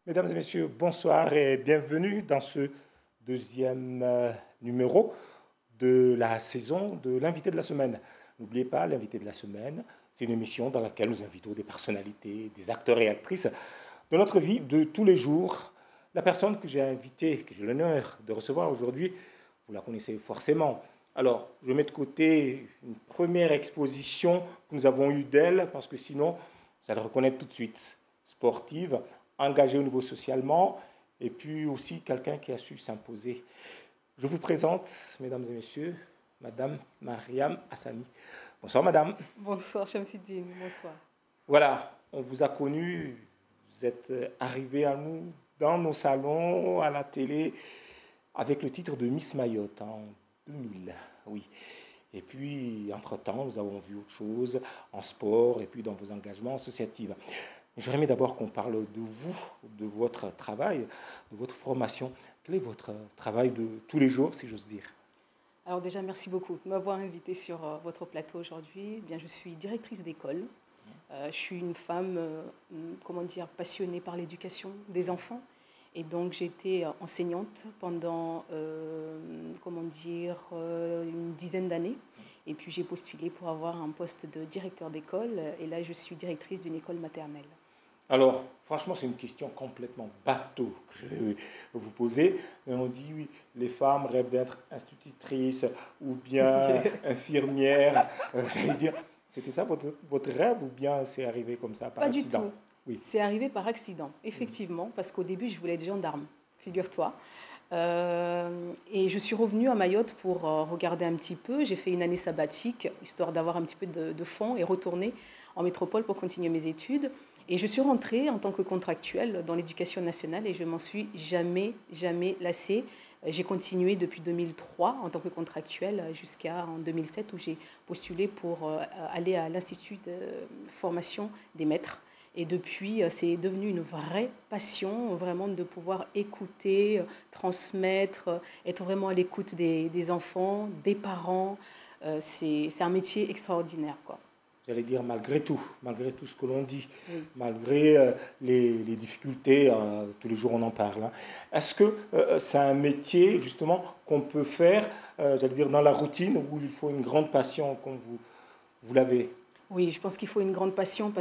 Mesdames et messieurs, bonsoir et bienvenue dans ce deuxième numéro de la saison de l'invité de la semaine. N'oubliez pas, l'invité de la semaine, c'est une émission dans laquelle nous invitons des personnalités, des acteurs et actrices de notre vie de tous les jours. La personne que j'ai invitée, que j'ai l'honneur de recevoir aujourd'hui, vous la connaissez forcément. Alors, je mets de côté une première exposition que nous avons eue d'elle, parce que sinon, vous allez la reconnaître tout de suite. Sportive, engagée au niveau socialement, et puis aussi quelqu'un qui a su s'imposer. Je vous présente, mesdames et messieurs, Madame Mariam Hassani. Bonsoir, Madame. Bonsoir, Chamsidine, bonsoir. Voilà, on vous a connu, vous êtes arrivé à nous dans nos salons, à la télé, avec le titre de Miss Mayotte en 2000, oui. Et puis, entre-temps, nous avons vu autre chose en sport et puis dans vos engagements associatifs. J'aimerais d'abord qu'on parle de vous, de votre travail, de votre formation. Quel est votre travail de tous les jours, si j'ose dire? Alors déjà, merci beaucoup de m'avoir invité sur votre plateau aujourd'hui. Bien, je suis directrice d'école. Je suis une femme, comment dire, passionnée par l'éducation des enfants. Et donc, j'ai été enseignante pendant, comment dire, une dizaine d'années. Et puis, j'ai postulé pour avoir un poste de directeur d'école. Et là, je suis directrice d'une école maternelle. Alors, franchement, c'est une question complètement bateau que je vais vous poser. Mais on dit, oui, les femmes rêvent d'être institutrices ou bien infirmières. J'allais dire, c'était ça votre rêve ou bien c'est arrivé comme ça par Pas du accident? tout. Oui. C'est arrivé par accident, effectivement, parce qu'au début, je voulais être gendarme, figure-toi. Et je suis revenue à Mayotte pour regarder un petit peu. J'ai fait une année sabbatique, histoire d'avoir un petit peu de fonds et retourner en métropole pour continuer mes études. Et je suis rentrée en tant que contractuelle dans l'éducation nationale et je m'en suis jamais lassée. J'ai continué depuis 2003 en tant que contractuelle jusqu'en 2007 où j'ai postulé pour aller à l'Institut de formation des maîtres. Et depuis, c'est devenu une vraie passion, vraiment de pouvoir écouter, transmettre, être vraiment à l'écoute des enfants, des parents. C'est un métier extraordinaire, quoi. J'allais dire malgré tout ce que l'on dit, Oui. malgré les difficultés, tous les jours on en parle. Hein. Est-ce que c'est un métier justement qu'on peut faire, j'allais dire, dans la routine où il faut une grande passion comme vous l'avez? Oui, je pense qu'il faut une grande passion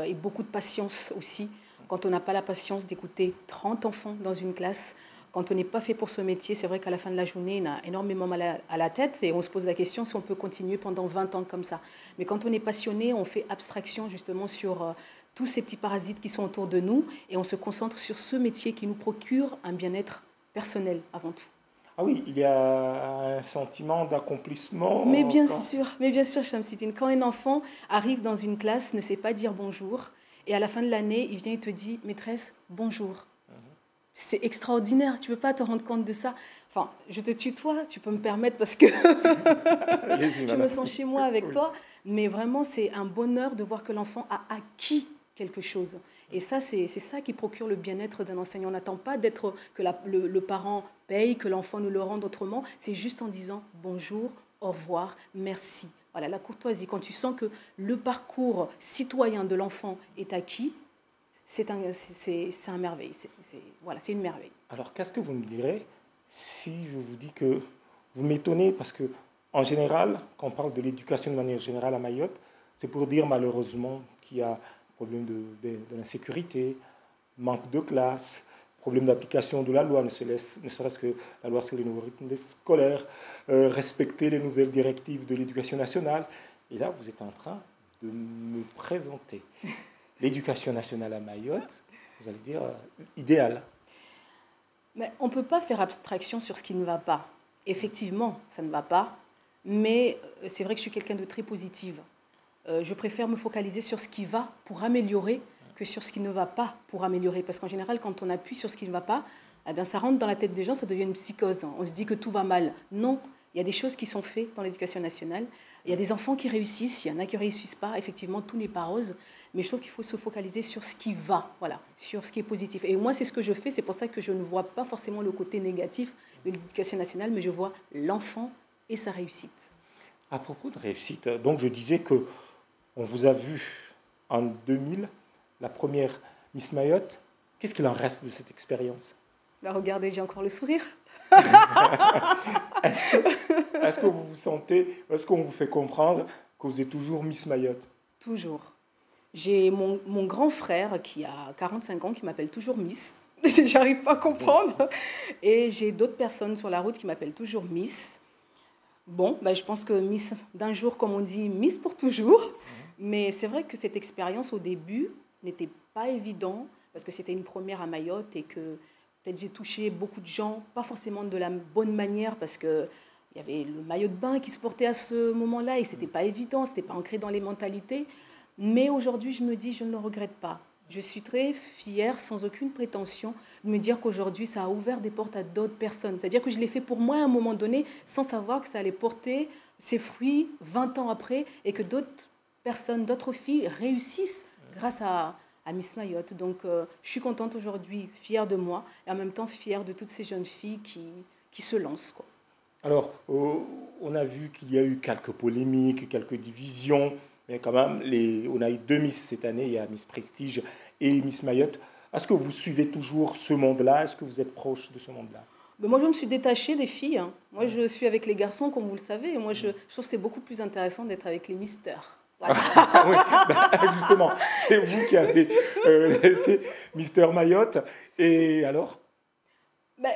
et beaucoup de patience aussi. Quand on n'a pas la patience d'écouter 30 enfants dans une classe, quand on n'est pas fait pour ce métier, c'est vrai qu'à la fin de la journée, on a énormément mal à la tête et on se pose la question si on peut continuer pendant 20 ans comme ça. Mais quand on est passionné, on fait abstraction justement sur tous ces petits parasites qui sont autour de nous et on se concentre sur ce métier qui nous procure un bien-être personnel avant tout. Ah oui, il y a un sentiment d'accomplissement quand... Mais bien sûr, Shamsitine, quand un enfant arrive dans une classe, ne sait pas dire bonjour, et à la fin de l'année, il vient et te dit, maîtresse, bonjour. C'est extraordinaire, tu ne peux pas te rendre compte de ça. Enfin, je te tutoie, tu peux me permettre parce que Allez-y, je me madame. sens chez moi avec Oui. toi, mais vraiment, c'est un bonheur de voir que l'enfant a acquis quelque chose. Et ça, c'est ça qui procure le bien-être d'un enseignant. On n'attend pas que le parent paye, que l'enfant nous le rende autrement. C'est juste en disant bonjour, au revoir, merci. Voilà, la courtoisie. Quand tu sens que le parcours citoyen de l'enfant est acquis, c'est un merveille. Voilà, c'est une merveille. Alors, qu'est-ce que vous me direz si je vous dis que vous m'étonnez parce que, en général, quand on parle de l'éducation de manière générale à Mayotte, c'est pour dire malheureusement qu'il y a problème de l'insécurité, manque de classe, problème d'application de la loi, ne serait-ce que la loi sur les nouveaux rythmes scolaires, respecter les nouvelles directives de l'éducation nationale. Et là, vous êtes en train de me présenter l'éducation nationale à Mayotte, vous allez dire, idéal. Mais on ne peut pas faire abstraction sur ce qui ne va pas. Effectivement, ça ne va pas, mais c'est vrai que je suis quelqu'un de très positive. Je préfère me focaliser sur ce qui va pour améliorer que sur ce qui ne va pas pour améliorer. Parce qu'en général, quand on appuie sur ce qui ne va pas, eh bien, ça rentre dans la tête des gens, ça devient une psychose. On se dit que tout va mal. Non, il y a des choses qui sont faites dans l'éducation nationale. Il y a des enfants qui réussissent, il y en a qui ne réussissent pas. Effectivement, tout n'est pas rose. Mais je trouve qu'il faut se focaliser sur ce qui va, voilà, sur ce qui est positif. Et moi, c'est ce que je fais. C'est pour ça que je ne vois pas forcément le côté négatif de l'éducation nationale, mais je vois l'enfant et sa réussite. À propos de réussite, donc je disais que on vous a vu en 2000, la première Miss Mayotte. Qu'est-ce qu'il en reste de cette expérience? Bah, regardez, j'ai encore le sourire. Est-ce que vous vous sentez, est-ce qu'on vous fait comprendre que vous êtes toujours Miss Mayotte? Toujours. J'ai mon grand frère qui a 45 ans qui m'appelle toujours Miss. J'arrive pas à comprendre. Et j'ai d'autres personnes sur la route qui m'appellent toujours Miss. Bon, bah, je pense que Miss d'un jour, comme on dit, Miss pour toujours. Mais c'est vrai que cette expérience au début n'était pas évident parce que c'était une première à Mayotte et que peut-être j'ai touché beaucoup de gens, pas forcément de la bonne manière parce que il y avait le maillot de bain qui se portait à ce moment-là et c'était pas évident, c'était pas ancré dans les mentalités. Mais aujourd'hui, je me dis, je ne le regrette pas. Je suis très fière, sans aucune prétention, de me dire qu'aujourd'hui, ça a ouvert des portes à d'autres personnes. C'est-à-dire que je l'ai fait pour moi à un moment donné, sans savoir que ça allait porter ses fruits 20 ans après et que d'autres personnes, d'autres filles réussissent grâce à Miss Mayotte. Donc, je suis contente aujourd'hui, fière de moi et en même temps fière de toutes ces jeunes filles qui se lancent, quoi. Alors, on a vu qu'il y a eu quelques polémiques, quelques divisions, mais quand même, on a eu deux Miss cette année, il y a Miss Prestige et Miss Mayotte. Est-ce que vous suivez toujours ce monde-là? Est-ce que vous êtes proche de ce monde-là? Mais moi, je me suis détachée des filles, hein. Moi, je suis avec les garçons, comme vous le savez. Et moi, je trouve que c'est beaucoup plus intéressant d'être avec les mystères. Voilà. Oui, bah, justement, c'est vous qui avez fait Mister Mayotte. Et alors? Ben,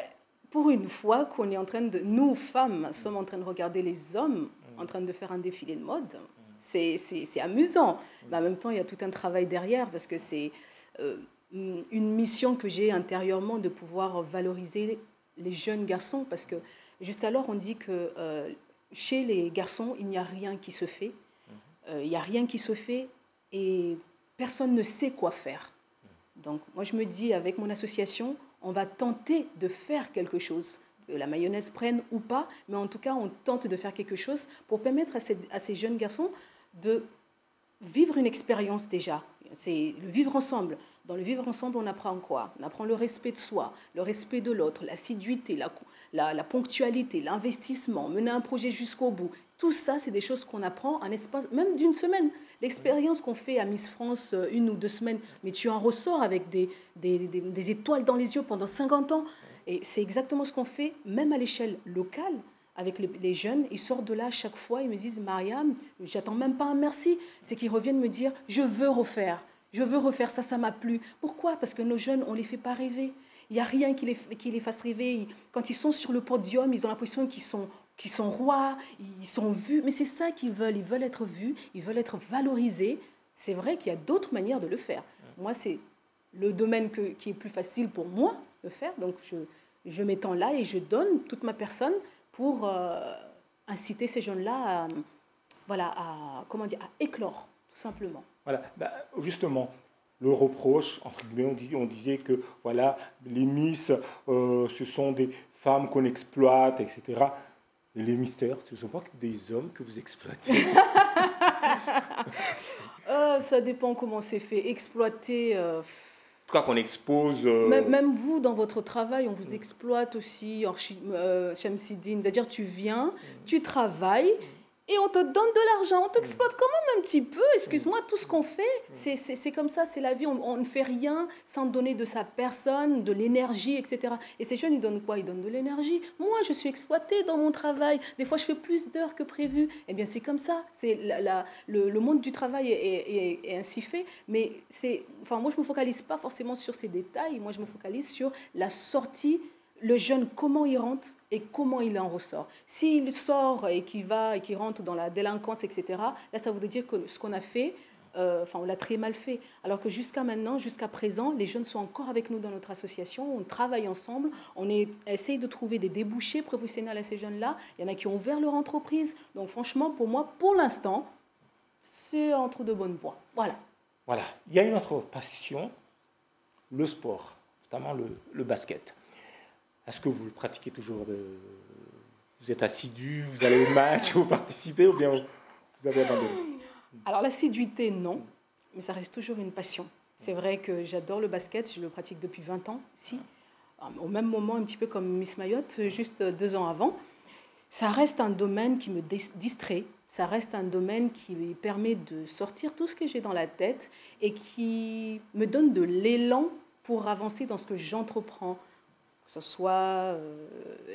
pour une fois qu'on est en train de... Nous, femmes, sommes en train de regarder les hommes en train de faire un défilé de mode. C'est amusant. Mais en même temps, il y a tout un travail derrière parce que c'est une mission que j'ai intérieurement de pouvoir valoriser les jeunes garçons. Parce que jusqu'alors, on dit que chez les garçons, il n'y a rien qui se fait. Il n'y a rien qui se fait et personne ne sait quoi faire. Donc, moi, je me dis, avec mon association, on va tenter de faire quelque chose. Que la mayonnaise prenne ou pas, mais en tout cas, on tente de faire quelque chose pour permettre à ces jeunes garçons de vivre une expérience déjà. C'est le vivre ensemble. Dans le vivre ensemble, on apprend quoi? On apprend le respect de soi, le respect de l'autre, l'assiduité, la ponctualité, l'investissement, mener un projet jusqu'au bout. Tout ça, c'est des choses qu'on apprend en espace même d'une semaine. L'expérience qu'on fait à Miss France 1 ou 2 semaines, mais tu en ressors avec des étoiles dans les yeux pendant 50 ans. Et c'est exactement ce qu'on fait, même à l'échelle locale, avec les jeunes. Ils sortent de là chaque fois, ils me disent, Mariam, j'attends même pas un merci. C'est qu'ils reviennent me dire, je veux refaire. Je veux refaire ça, ça m'a plu. Pourquoi? Parce que nos jeunes, on ne les fait pas rêver. Il n'y a rien qui les fasse rêver. Quand ils sont sur le podium, ils ont l'impression qu'ils sont rois, ils sont vus. Mais c'est ça qu'ils veulent. Ils veulent être vus, ils veulent être valorisés. C'est vrai qu'il y a d'autres manières de le faire. Moi, c'est le domaine qui est plus facile pour moi de faire. Donc, je m'étends là et je donne toute ma personne pour inciter ces jeunes-là comment dire, à éclore, tout simplement. Voilà, bah, justement, le reproche, entre guillemets, on disait que voilà, les Miss, ce sont des femmes qu'on exploite, etc. Et les mystères, ce ne sont pas que des hommes que vous exploitez. Ça dépend comment c'est fait. Exploiter... En tout cas, qu'on expose... Même vous, dans votre travail, on vous exploite aussi, Shamsidine. C'est-à-dire, tu viens, tu travailles, et on te donne de l'argent. On t'exploite quand même un petit peu. Excuse-moi, tout ce qu'on fait, c'est comme ça, c'est la vie. On ne fait rien sans donner de sa personne, de l'énergie, etc. Et ces jeunes, ils donnent quoi? Ils donnent de l'énergie. Moi, je suis exploitée dans mon travail. Des fois, je fais plus d'heures que prévu. Eh bien, c'est comme ça. Le monde du travail est ainsi fait. Mais moi, je ne me focalise pas forcément sur ces détails. Moi, je me focalise sur la sortie. Le jeune, comment il rentre et comment il en ressort. S'il sort et qu'il rentre dans la délinquance, etc., là, ça voudrait dire que ce qu'on a fait, on l'a très mal fait. Alors que jusqu'à maintenant, jusqu'à présent, les jeunes sont encore avec nous dans notre association, on travaille ensemble, essaye de trouver des débouchés professionnels à ces jeunes-là. Il y en a qui ont ouvert leur entreprise. Donc franchement, pour moi, pour l'instant, c'est entre de bonnes voies. Voilà. Voilà. Il y a une autre passion, le sport, notamment le basket. Est-ce que vous le pratiquez toujours? Vous êtes assidu, vous allez au match, vous participez ou bien vous avez abandonné? Alors l'assiduité, non, mais ça reste toujours une passion. C'est vrai que j'adore le basket, je le pratique depuis 20 ans ici, au même moment, un petit peu comme Miss Mayotte, juste 2 ans avant. Ça reste un domaine qui me distrait, ça reste un domaine qui me permet de sortir tout ce que j'ai dans la tête et qui me donne de l'élan pour avancer dans ce que j'entreprends, que ce soit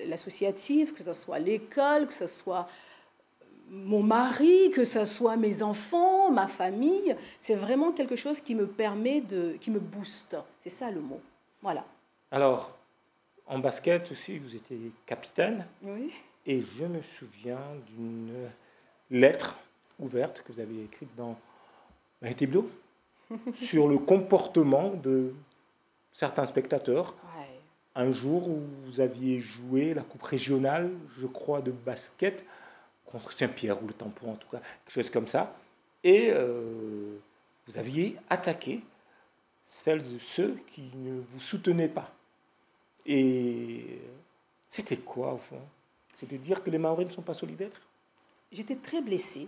l'associatif, que ce soit l'école, que ce soit mon mari, que ce soit mes enfants, ma famille. C'est vraiment quelque chose qui me permet qui me booste. C'est ça le mot. Voilà. Alors, en basket aussi, vous étiez capitaine. Oui. Et je me souviens d'une lettre ouverte que vous avez écrite dans Tableau sur le comportement de certains spectateurs. Ouais. Un jour où vous aviez joué la coupe régionale, je crois, de basket, contre Saint-Pierre ou le Tampon en tout cas, quelque chose comme ça. Et vous aviez attaqué celles et ceux qui ne vous soutenaient pas. Et c'était quoi au fond? C'est de dire que les Mahorais ne sont pas solidaires? J'étais très blessée.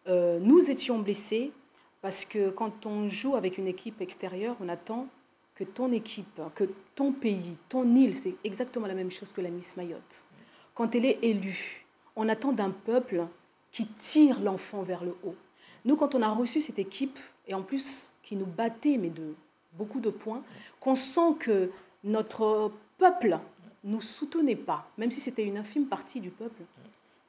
Nous étions blessés parce que quand on joue avec une équipe extérieure, on attend que ton équipe, que ton pays, ton île, c'est exactement la même chose que la Miss Mayotte. Quand elle est élue, on attend d'un peuple qui tire l'enfant vers le haut. Nous, quand on a reçu cette équipe, et en plus qui nous battait, mais de beaucoup de points, qu'on sent que notre peuple ne nous soutenait pas, même si c'était une infime partie du peuple,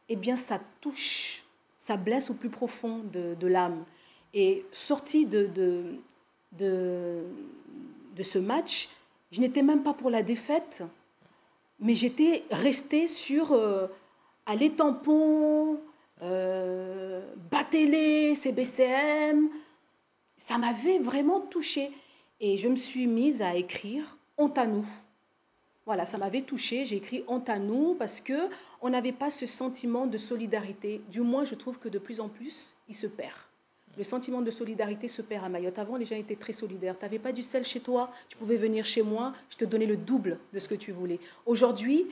eh bien ça touche, ça blesse au plus profond de l'âme. Et sorti de ce match, je n'étais même pas pour la défaite, mais j'étais restée sur aller tampon, battez-les, CBCM. Ça m'avait vraiment touchée. Et je me suis mise à écrire « Honte à nous ». Voilà, ça m'avait touchée. J'ai écrit « Honte à nous » parce qu'on n'avait pas ce sentiment de solidarité. Du moins, je trouve que de plus en plus, il se perd. Le sentiment de solidarité se perd à Mayotte. Avant, les gens étaient très solidaires. Tu n'avais pas du sel chez toi, tu pouvais venir chez moi, je te donnais le double de ce que tu voulais. Aujourd'hui,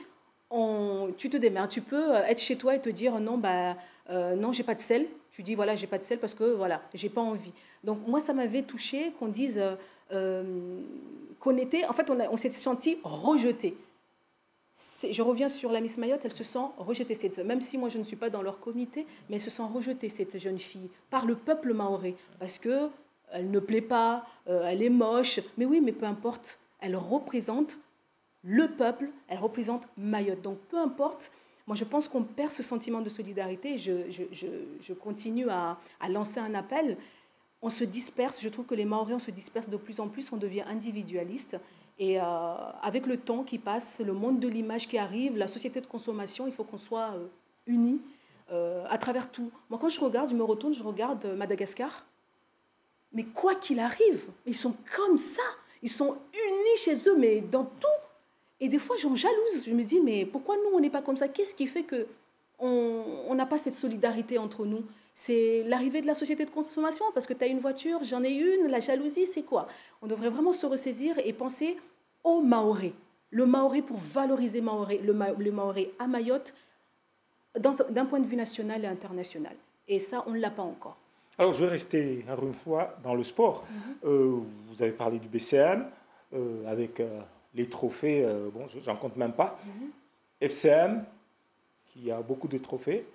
tu te démerdes. Tu peux être chez toi et te dire non, non, j'ai pas de sel. Tu dis voilà, j'ai pas de sel parce que voilà, j'ai pas envie. Donc moi, ça m'avait touchée qu'on dise qu'on était. En fait, on s'est senti rejeté. Je reviens sur la Miss Mayotte, elle se sent rejetée. Même si moi je ne suis pas dans leur comité, mais elle se sent rejetée, cette jeune fille, par le peuple mahorais, parce qu'elle ne plaît pas, elle est moche. Mais oui, mais peu importe, elle représente le peuple, elle représente Mayotte. Donc peu importe, moi je pense qu'on perd ce sentiment de solidarité. Je continue à lancer un appel. On se disperse, je trouve que les Mahorais, on se disperse de plus en plus, on devient individualiste. Et avec le temps qui passe, le monde de l'image qui arrive, la société de consommation, il faut qu'on soit unis à travers tout. Moi, quand je regarde, je me retourne, je regarde Madagascar. Mais quoi qu'il arrive, ils sont comme ça. Ils sont unis chez eux, mais dans tout. Et des fois, j'en jalouse. Je me dis, mais pourquoi nous, on n'est pas comme ça? Qu'est-ce qui fait qu'on n'a pas cette solidarité entre nous? C'est l'arrivée de la société de consommation, parce que tu as une voiture, j'en ai une, la jalousie, c'est quoi? On devrait vraiment se ressaisir et penser au Mahorais. Le Mahorais pour valoriser le Mahorais à Mayotte d'un point de vue national et international. Et ça, on ne l'a pas encore. Alors, je vais rester encore une fois dans le sport. Vous avez parlé du BCM, avec les trophées, bon, j'en compte même pas. FCM, qui a beaucoup de trophées,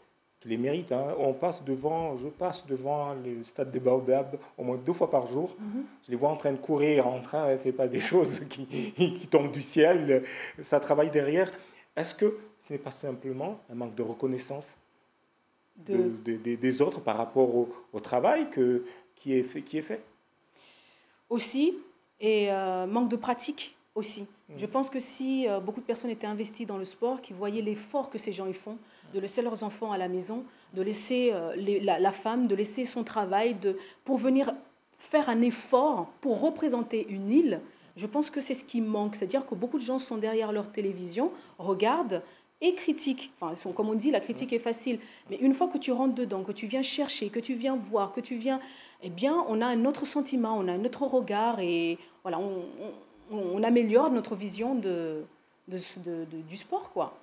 qui les mérite. Hein. Je passe devant le stade des Baobab au moins 2 fois par jour. Je les vois en train de courir, c'est pas des choses qui tombent du ciel, ça travaille derrière. Est-ce que ce n'est pas simplement un manque de reconnaissance des autres par rapport au travail qui est fait? Aussi, et manque de pratique aussi. Je pense que si beaucoup de personnes étaient investies dans le sport, qui voyaient l'effort que ces gens y font, de laisser leurs enfants à la maison, de laisser la femme, de laisser son travail, pour venir faire un effort pour représenter une île, je pense que c'est ce qui manque. C'est-à-dire que beaucoup de gens sont derrière leur télévision, regardent et critiquent. Enfin, comme on dit, la critique est facile. Mais une fois que tu rentres dedans, que tu viens chercher, que tu viens voir, que tu viens... Eh bien, on a un autre sentiment, on a un autre regard et voilà, on améliore notre vision du sport, quoi.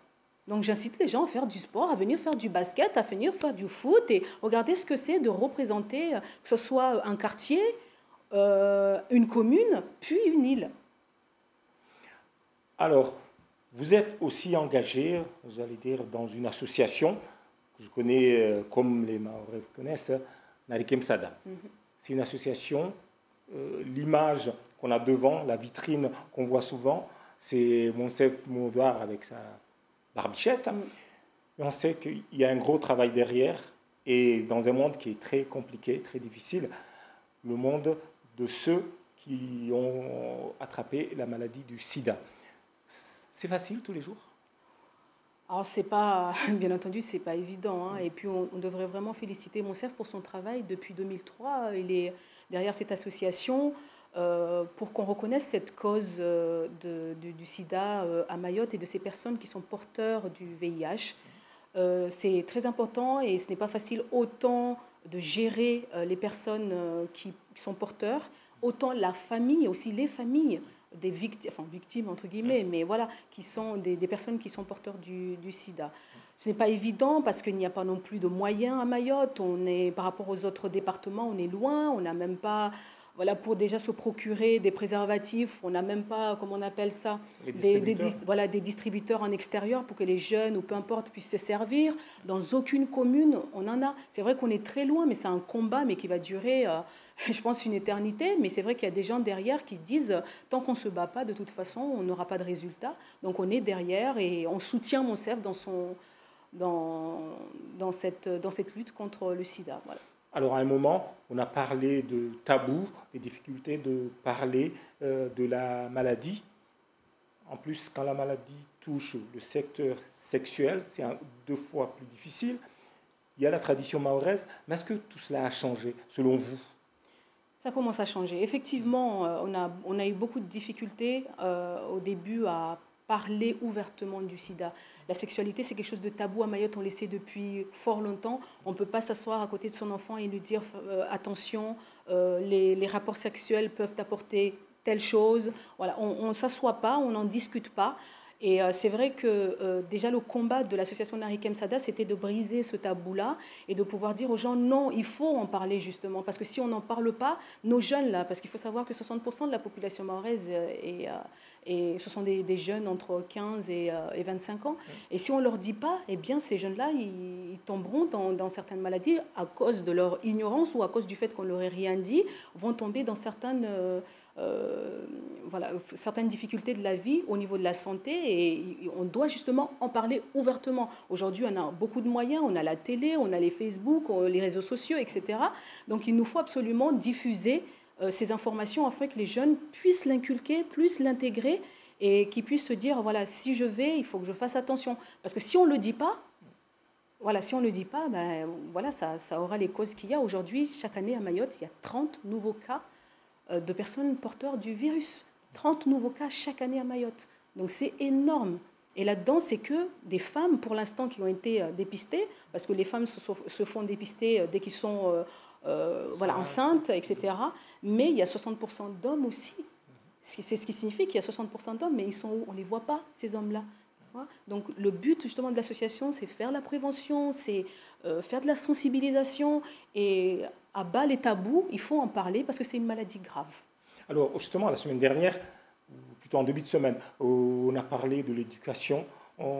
Donc j'incite les gens à faire du sport, à venir faire du basket, à venir faire du foot et regarder ce que c'est de représenter, que ce soit un quartier, une commune, puis une île. Alors, vous êtes aussi engagé, j'allais dire, dans une association que je connais comme les Mahorais connaissent, Narikem Sada. C'est une association l'image qu'on a devant, la vitrine qu'on voit souvent, c'est Monsef Moudoir avec sa barbichette. Mais on sait qu'il y a un gros travail derrière. Et dans un monde qui est très compliqué, très difficile, le monde de ceux qui ont attrapé la maladie du sida. C'est facile tous les jours? Alors, c'est pas, bien entendu, c'est pas évident, hein. Et puis, on devrait vraiment féliciter Monsef pour son travail. Depuis 2003, il est derrière cette association pour qu'on reconnaisse cette cause du sida à Mayotte et de ces personnes qui sont porteurs du VIH. C'est très important et ce n'est pas facile autant de gérer les personnes qui sont porteurs, autant la famille, aussi les familles des victimes, enfin victimes entre guillemets, mais voilà, qui sont des personnes qui sont porteurs du sida. Ce n'est pas évident parce qu'il n'y a pas non plus de moyens à Mayotte. On est, par rapport aux autres départements, on est loin, on n'a même pas... Voilà, pour déjà se procurer des préservatifs, on n'a même pas, comment on appelle ça, des distributeurs en extérieur pour que les jeunes ou peu importe puissent se servir. Dans aucune commune, on en a. C'est vrai qu'on est très loin, mais c'est un combat mais qui va durer, je pense, une éternité. Mais c'est vrai qu'il y a des gens derrière qui se disent, tant qu'on ne se bat pas, de toute façon, on n'aura pas de résultat. Donc on est derrière et on soutient Monsef dans cette lutte contre le sida. Voilà. Alors, à un moment, on a parlé de tabou, des difficultés de parler de la maladie. En plus, quand la maladie touche le secteur sexuel, c'est 2 fois plus difficile. Il y a la tradition mahoraise, mais est-ce que tout cela a changé, selon vous? Ça commence à changer. Effectivement, on a eu beaucoup de difficultés au début à parler ouvertement du sida. La sexualité, c'est quelque chose de tabou à Mayotte, on le sait depuis fort longtemps. On ne peut pas s'asseoir à côté de son enfant et lui dire attention, les rapports sexuels peuvent apporter telle chose. Voilà, on ne s'assoit pas, on n'en discute pas. Et c'est vrai que déjà le combat de l'association Narikem Sada, c'était de briser ce tabou-là et de pouvoir dire aux gens non, il faut en parler justement. Parce que si on n'en parle pas, nos jeunes là, parce qu'il faut savoir que 60% de la population mahoraise, et ce sont des jeunes entre 15 et 25 ans. Et si on ne leur dit pas, eh bien ces jeunes-là, ils tomberont dans certaines maladies à cause de leur ignorance ou à cause du fait qu'on ne leur ait rien dit, vont tomber dans certaines difficultés de la vie au niveau de la santé et on doit justement en parler ouvertement. Aujourd'hui, on a beaucoup de moyens, on a la télé, on a les Facebook, les réseaux sociaux, etc. Donc il nous faut absolument diffuser ces informations afin que les jeunes puissent l'inculquer, puissent l'intégrer et qu'ils puissent se dire, voilà, si je vais, il faut que je fasse attention. Parce que si on ne le dit pas, ben, voilà, ça aura les causes qu'il y a. Aujourd'hui, chaque année à Mayotte, il y a 30 nouveaux cas de personnes porteurs du virus. 30 nouveaux cas chaque année à Mayotte. Donc c'est énorme. Et là-dedans, c'est que des femmes, pour l'instant, qui ont été dépistées, parce que les femmes se font dépister dès qu'ils sont enceintes, etc. Mais il y a 60% d'hommes aussi. C'est ce qui signifie qu'il y a 60% d'hommes, mais ils sont où? On ne les voit pas, ces hommes-là. Donc le but justement de l'association, c'est faire la prévention, c'est faire de la sensibilisation et à bas les tabous, il faut en parler parce que c'est une maladie grave. Alors justement, la semaine dernière, ou plutôt en début de semaine, on a parlé de l'éducation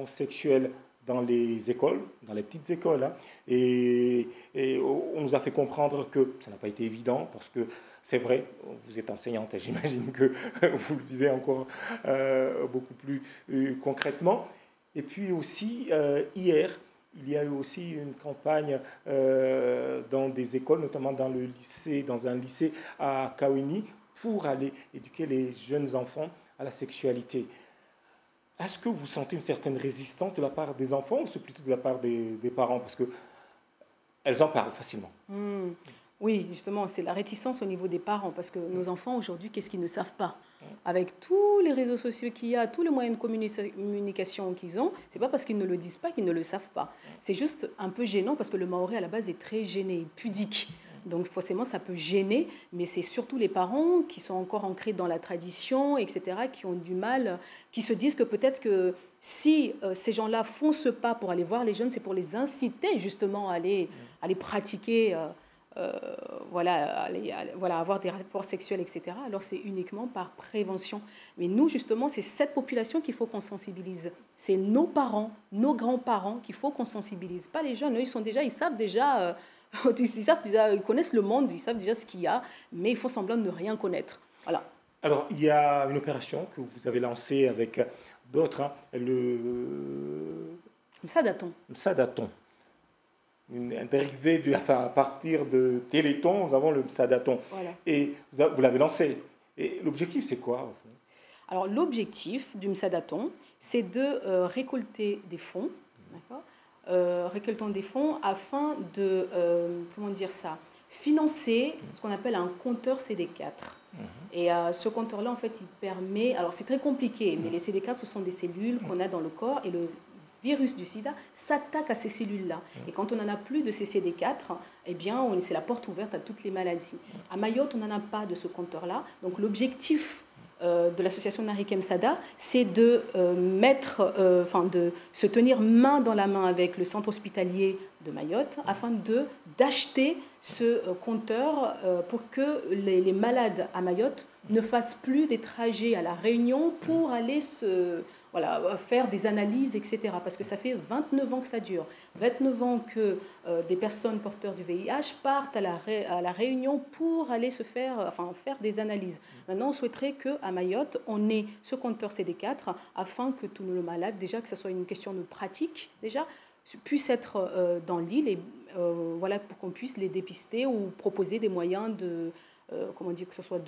sexuelle dans les écoles, dans les petites écoles, hein, et on nous a fait comprendre que ça n'a pas été évident parce que c'est vrai, vous êtes enseignante et j'imagine que vous le vivez encore beaucoup plus concrètement. Et puis aussi, hier, il y a eu aussi une campagne dans des écoles, notamment dans un lycée à Kawini, pour aller éduquer les jeunes enfants à la sexualité. Est-ce que vous sentez une certaine résistance de la part des enfants ou c'est plutôt de la part des parents? Parce qu'elles en parlent facilement. Oui, justement, c'est la réticence au niveau des parents parce que nos enfants aujourd'hui, qu'est-ce qu'ils ne savent pas? Avec tous les réseaux sociaux qu'il y a, tous les moyens de communication qu'ils ont, c'est pas parce qu'ils ne le disent pas qu'ils ne le savent pas. C'est juste un peu gênant parce que le maoré à la base est très gêné, pudique. Donc forcément, ça peut gêner, mais c'est surtout les parents qui sont encore ancrés dans la tradition, etc., qui ont du mal, qui se disent que peut-être que si ces gens-là font ce pas pour aller voir les jeunes, c'est pour les inciter justement à aller pratiquer, avoir des rapports sexuels, etc., alors c'est uniquement par prévention. Mais nous, justement, c'est cette population qu'il faut qu'on sensibilise. C'est nos parents, nos grands-parents qu'il faut qu'on sensibilise. Pas les jeunes, eux, ils savent déjà... Ils connaissent le monde, ils savent déjà ce qu'il y a, mais ils font semblant de ne rien connaître. Voilà. Alors, il y a une opération que vous avez lancée avec d'autres, hein, Msadaton. Msadaton. Un dérivé, à partir de Téléthon, nous avons le Msadaton. Voilà. Et vous l'avez lancé. Et l'objectif, c'est quoi, au fond? Alors, l'objectif du Msadaton, c'est de récolter des fonds, d'accord, récoltant des fonds afin de, financer ce qu'on appelle un compteur CD4. Et ce compteur-là, en fait, il permet... Alors, c'est très compliqué, mais les CD4, ce sont des cellules qu'on a dans le corps et le virus du sida s'attaque à ces cellules-là. Et quand on n'en a plus de ces CD4, eh bien, c'est la porte ouverte à toutes les maladies. À Mayotte, on n'en a pas de ce compteur-là. Donc, l'objectif de l'association Narikem Sada, c'est de de se tenir main dans la main avec le centre hospitalier de Mayotte afin d'acheter ce compteur pour que les malades à Mayotte ne fassent plus des trajets à La Réunion pour aller faire des analyses, etc. Parce que ça fait 29 ans que ça dure. 29 ans que des personnes porteurs du VIH partent à la Réunion pour aller faire des analyses. Maintenant, on souhaiterait qu'à Mayotte, on ait ce compteur CD4 afin que tous nos malades, déjà que ce soit une question de pratique, déjà, puissent être dans l'île et pour qu'on puisse les dépister ou proposer des moyens que ce soit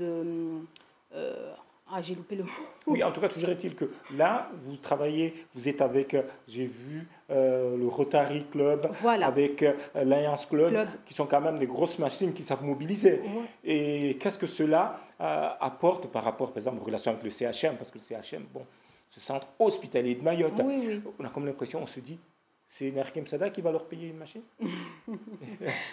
j'ai loupé le mot. Oui, en tout cas, toujours est-il que là, vous travaillez, vous êtes avec, j'ai vu, le Rotary Club, voilà, avec l'Alliance Club, qui sont quand même des grosses machines qui savent mobiliser. Ouais. Et qu'est-ce que cela apporte par rapport, par exemple, aux relations avec le CHM? Parce que le CHM, ce centre hospitalier de Mayotte, oui. On a comme l'impression, on se dit, c'est Narikem Sada qui va leur payer une machine?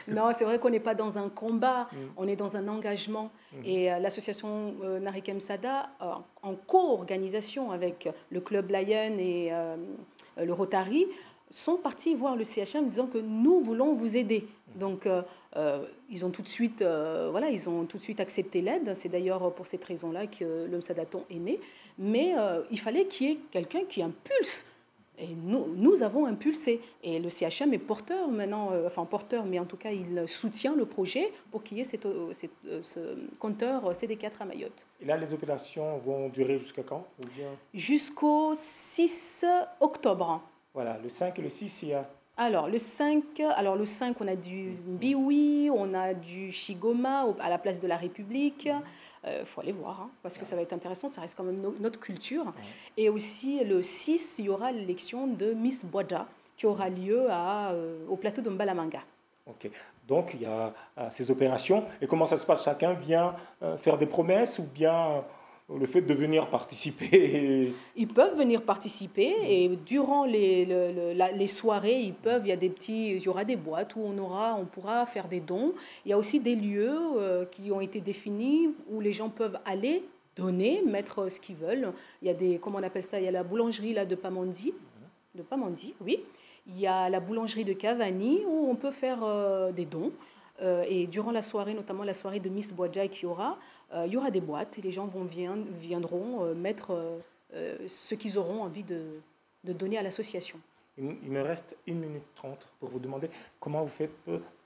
Non, c'est vrai qu'on n'est pas dans un combat, on est dans un engagement. Et l'association Narikem Sada, en co-organisation avec le Club Lion et le Rotary, sont partis voir le CHM en disant que nous voulons vous aider. Donc, ils ont tout de suite, accepté l'aide. C'est d'ailleurs pour cette raison-là que le Msadaton est né. Mais il fallait qu'il y ait quelqu'un qui impulse. Et nous avons impulsé. Et le CHM est porteur maintenant, mais en tout cas, il soutient le projet pour qu'il y ait ce compteur CD4 à Mayotte. Et là, les opérations vont durer jusqu'à quand? Jusqu'au 6 octobre. Voilà, le 5 et le 6, il y a... Alors, le 5, on a du Mbiwi, on a du Shigoma à la place de la République. Faut aller voir, parce que ça va être intéressant, ça reste quand même notre culture. Et aussi, le 6, il y aura l'élection de Miss Boada, qui aura lieu au plateau de Mbalamanga. Ok, donc il y a ces opérations. Et comment ça se passe? Chacun vient faire des promesses ou bien... le fait de venir participer? Ils peuvent venir participer et durant les soirées, il y aura des boîtes où on pourra faire des dons. Il y a aussi des lieux qui ont été définis où les gens peuvent aller donner, mettre ce qu'ils veulent. Il y a il y a la boulangerie là, de Pamandi, oui. Il y a la boulangerie de Cavani où on peut faire des dons. Et durant la soirée, notamment la soirée de Miss Boadja il y aura des boîtes et les gens viendront mettre ce qu'ils auront envie de donner à l'association. Il me reste 1 minute 30 pour vous demander comment vous faites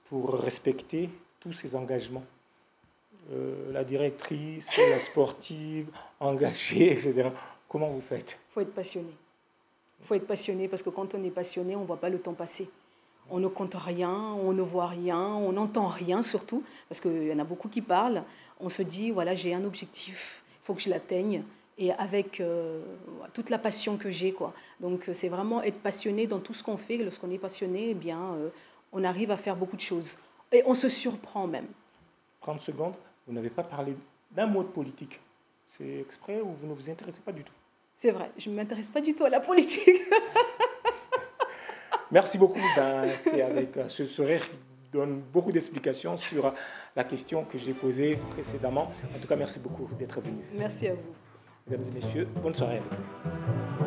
pour respecter tous ces engagements. La directrice, la sportive, engagée, etc. Comment vous faites? Il faut être passionné. Il faut être passionné parce que quand on est passionné, on ne voit pas le temps passer. On ne compte rien, on ne voit rien, on n'entend rien surtout, parce qu'il y en a beaucoup qui parlent. On se dit, voilà, j'ai un objectif, il faut que je l'atteigne, et avec toute la passion que j'ai, quoi. Donc, c'est vraiment être passionné dans tout ce qu'on fait. Lorsqu'on est passionné, eh bien, on arrive à faire beaucoup de choses. Et on se surprend même. 30 secondes, vous n'avez pas parlé d'un mot de politique. C'est exprès ou vous ne vous intéressez pas du tout? C'est vrai, je ne m'intéresse pas du tout à la politique. Merci beaucoup. C'est avec ce sourire qui donne beaucoup d'explications sur la question que j'ai posée précédemment. En tout cas, merci beaucoup d'être venu. Merci à vous. Mesdames et messieurs, bonne soirée avec vous.